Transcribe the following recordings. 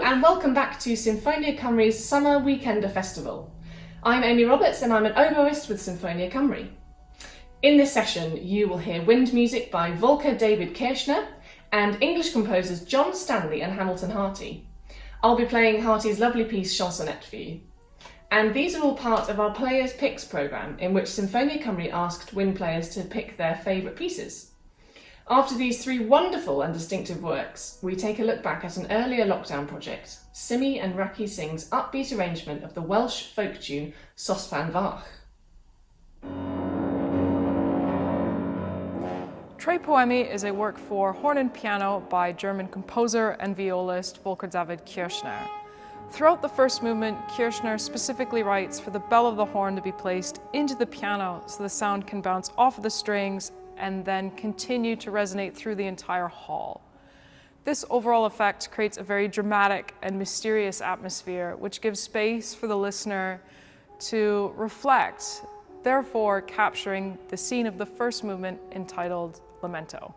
and welcome back to Sinfonia Cymru's Summer Weekender Festival. I'm Amy Roberts and I'm an oboist with Sinfonia Cymru. In this session you will hear wind music by Volker David Kirchner and English composers John Stanley and Hamilton Harty. I'll be playing Harty's lovely piece Chansonnette for you. And these are all part of our Players' Picks programme, in which Sinfonia Cymru asked wind players to pick their favourite pieces. After these three wonderful and distinctive works, we take a look back at an earlier lockdown project, Simi and Raki Singh's upbeat arrangement of the Welsh folk tune Sospan Fach. Tre Poemi is a work for horn and piano by German composer and violist Volker David Kirchner. Throughout the first movement, Kirchner specifically writes for the bell of the horn to be placed into the piano so the sound can bounce off of the strings and then continue to resonate through the entire hall. This overall effect creates a very dramatic and mysterious atmosphere, which gives space for the listener to reflect, therefore capturing the scene of the first movement entitled Lamento.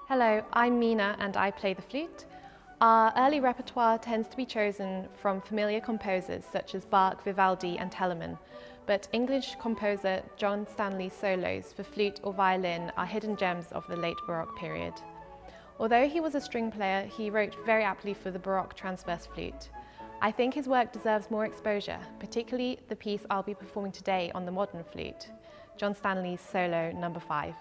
Hello, I'm Mina and I play the flute. Our early repertoire tends to be chosen from familiar composers such as Bach, Vivaldi and Telemann, but English composer John Stanley's solos for flute or violin are hidden gems of the late Baroque period. Although he was a string player, he wrote very aptly for the Baroque transverse flute. I think his work deserves more exposure, particularly the piece I'll be performing today on the modern flute, John Stanley's solo number 5.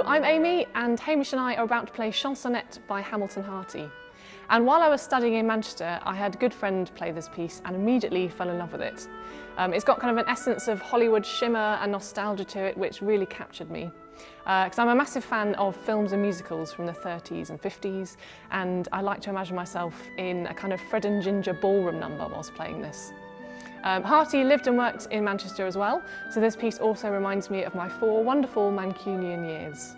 I'm Amy, and Hamish and I are about to play Chansonnette by Hamilton Harty. And while I was studying in Manchester, I had a good friend play this piece and immediately fell in love with it. It's got kind of an essence of Hollywood shimmer and nostalgia to it, which really captured me. Because I'm a massive fan of films and musicals from the 30s and 50s, and I like to imagine myself in a kind of Fred and Ginger ballroom number whilst playing this. Harty lived and worked in Manchester as well, so this piece also reminds me of my 4 wonderful Mancunian years.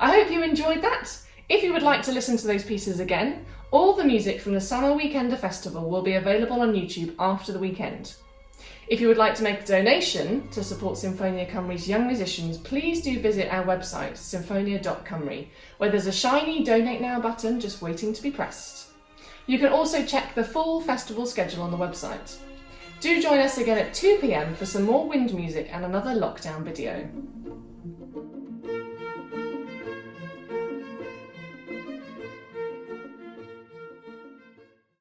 I hope you enjoyed that. If you would like to listen to those pieces again, all the music from the Summer Weekender Festival will be available on YouTube after the weekend. If you would like to make a donation to support Sinfonia Cymru's young musicians, please do visit our website, sinfonia.cymru, where there's a shiny Donate Now button just waiting to be pressed. You can also check the full festival schedule on the website. Do join us again at 2 p.m. for some more wind music and another lockdown video.